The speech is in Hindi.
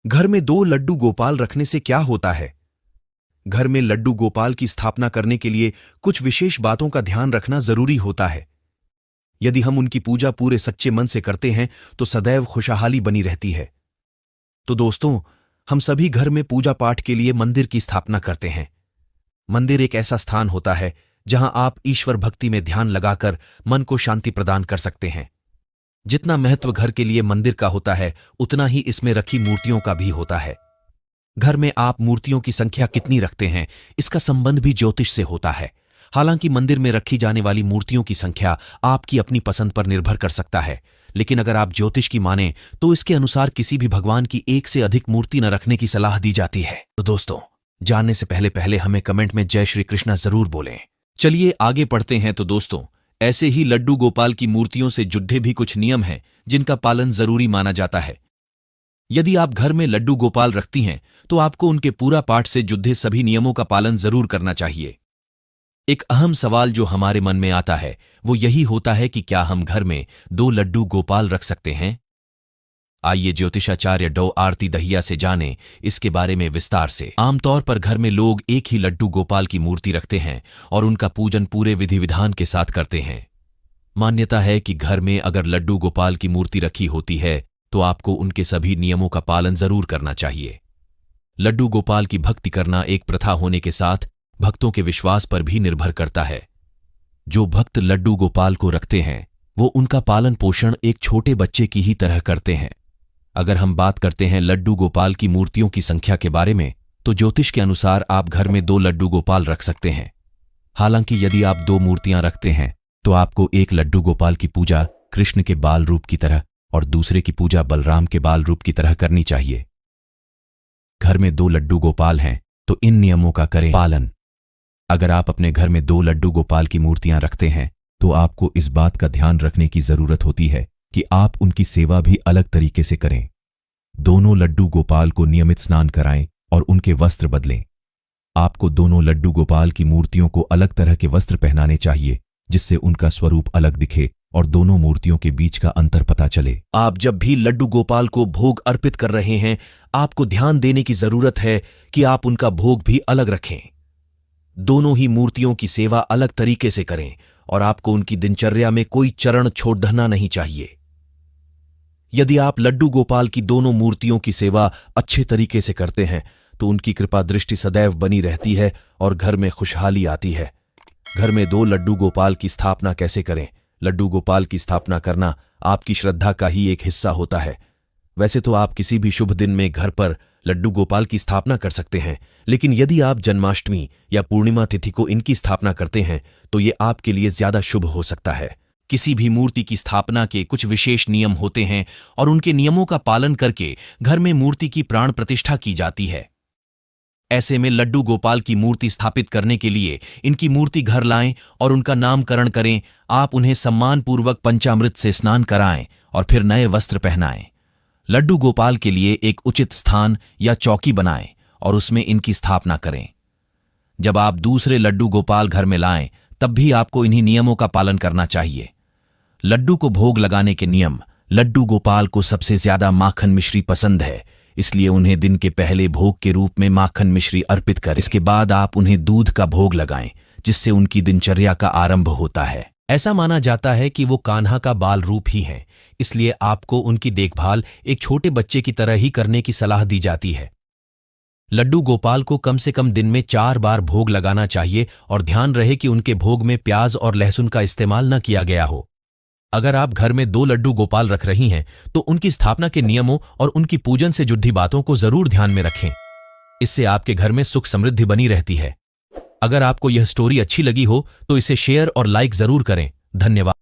घर में 2 लड्डू गोपाल रखने से क्या होता है? घर में लड्डू गोपाल की स्थापना करने के लिए कुछ विशेष बातों का ध्यान रखना जरूरी होता है। यदि हम उनकी पूजा पूरे सच्चे मन से करते हैं तो सदैव खुशहाली बनी रहती है। तो दोस्तों, हम सभी घर में पूजा पाठ के लिए मंदिर की स्थापना करते हैं। मंदिर एक ऐसा स्थान होता है जहां आप ईश्वर भक्ति में ध्यान लगाकर मन को शांति प्रदान कर सकते हैं। जितना महत्व घर के लिए मंदिर का होता है, उतना ही इसमें रखी मूर्तियों का भी होता है। घर में आप मूर्तियों की संख्या कितनी रखते हैं, इसका संबंध भी ज्योतिष से होता है। हालांकि मंदिर में रखी जाने वाली मूर्तियों की संख्या आपकी अपनी पसंद पर निर्भर कर सकता है, लेकिन अगर आप ज्योतिष की माने तो इसके अनुसार किसी भी भगवान की एक से अधिक मूर्ति न रखने की सलाह दी जाती है। तो दोस्तों, जानने से पहले हमें कमेंट में जय श्री कृष्णा जरूर बोलें। चलिए आगे पढ़ते हैं। तो दोस्तों, ऐसे ही लड्डू गोपाल की मूर्तियों से जुड़े भी कुछ नियम हैं जिनका पालन जरूरी माना जाता है। यदि आप घर में लड्डू गोपाल रखती हैं तो आपको उनके पूरा पाठ से जुड़े सभी नियमों का पालन जरूर करना चाहिए। एक अहम सवाल जो हमारे मन में आता है वो यही होता है कि क्या हम घर में 2 लड्डू गोपाल रख सकते हैं? आइए ज्योतिषाचार्य डॉ आरती दहिया से जानें इसके बारे में विस्तार से। आमतौर पर घर में लोग एक ही लड्डू गोपाल की मूर्ति रखते हैं और उनका पूजन पूरे विधि विधान के साथ करते हैं। मान्यता है कि घर में अगर लड्डू गोपाल की मूर्ति रखी होती है तो आपको उनके सभी नियमों का पालन जरूर करना चाहिए। लड्डू गोपाल की भक्ति करना एक प्रथा होने के साथ भक्तों के विश्वास पर भी निर्भर करता है। जो भक्त लड्डू गोपाल को रखते हैं वो उनका पालन पोषण एक छोटे बच्चे की ही तरह करते हैं। अगर हम बात करते हैं लड्डू गोपाल की मूर्तियों की संख्या के बारे में, तो ज्योतिष के अनुसार आप घर में 2 लड्डू गोपाल रख सकते हैं। हालांकि यदि आप 2 मूर्तियां रखते हैं तो आपको एक लड्डू गोपाल की पूजा कृष्ण के बाल रूप की तरह और दूसरे की पूजा बलराम के बाल रूप की तरह करनी चाहिए। घर में 2 लड्डू गोपाल हैं तो इन नियमों का करें पालन। अगर आप अपने घर में 2 लड्डू गोपाल की मूर्तियां रखते हैं तो आपको इस बात का ध्यान रखने की जरूरत होती है कि आप उनकी सेवा भी अलग तरीके से करें। दोनों लड्डू गोपाल को नियमित स्नान कराएं और उनके वस्त्र बदलें। आपको दोनों लड्डू गोपाल की मूर्तियों को अलग तरह के वस्त्र पहनाने चाहिए जिससे उनका स्वरूप अलग दिखे और दोनों मूर्तियों के बीच का अंतर पता चले। आप जब भी लड्डू गोपाल को भोग अर्पित कर रहे हैं, आपको ध्यान देने की जरूरत है कि आप उनका भोग भी अलग रखें। दोनों ही मूर्तियों की सेवा अलग तरीके से करें और आपको उनकी दिनचर्या में कोई चरण छोड़ना नहीं चाहिए। यदि आप लड्डू गोपाल की दोनों मूर्तियों की सेवा अच्छे तरीके से करते हैं तो उनकी कृपा दृष्टि सदैव बनी रहती है और घर में खुशहाली आती है। घर में 2 लड्डू गोपाल की स्थापना कैसे करें? लड्डू गोपाल की स्थापना करना आपकी श्रद्धा का ही एक हिस्सा होता है। वैसे तो आप किसी भी शुभ दिन में घर पर लड्डू गोपाल की स्थापना कर सकते हैं, लेकिन यदि आप जन्माष्टमी या पूर्णिमा तिथि को इनकी स्थापना करते हैं तो ये आपके लिए ज्यादा शुभ हो सकता है। किसी भी मूर्ति की स्थापना के कुछ विशेष नियम होते हैं और उनके नियमों का पालन करके घर में मूर्ति की प्राण प्रतिष्ठा की जाती है। ऐसे में लड्डू गोपाल की मूर्ति स्थापित करने के लिए इनकी मूर्ति घर लाएं और उनका नामकरण करें। आप उन्हें सम्मानपूर्वक पंचामृत से स्नान कराएं और फिर नए वस्त्र पहनाएं। लड्डू गोपाल के लिए एक उचित स्थान या चौकी बनाएं और उसमें इनकी स्थापना करें। जब आप दूसरे लड्डू गोपाल घर में लाएं तब भी आपको इन्हीं नियमों का पालन करना चाहिए। लड्डू को भोग लगाने के नियम। लड्डू गोपाल को सबसे ज्यादा माखन मिश्री पसंद है, इसलिए उन्हें दिन के पहले भोग के रूप में माखन मिश्री अर्पित करें। इसके बाद आप उन्हें दूध का भोग लगाएं जिससे उनकी दिनचर्या का आरंभ होता है। ऐसा माना जाता है कि वो कान्हा का बाल रूप ही हैं, इसलिए आपको उनकी देखभाल एक छोटे बच्चे की तरह ही करने की सलाह दी जाती है। लड्डू गोपाल को कम से कम दिन में 4 बार भोग लगाना चाहिए और ध्यान रहे कि उनके भोग में प्याज और लहसुन का इस्तेमाल न किया गया हो। अगर आप घर में 2 लड्डू गोपाल रख रही हैं तो उनकी स्थापना के नियमों और उनकी पूजन से जुड़ी बातों को जरूर ध्यान में रखें। इससे आपके घर में सुख समृद्धि बनी रहती है। अगर आपको यह स्टोरी अच्छी लगी हो तो इसे शेयर और लाइक जरूर करें। धन्यवाद।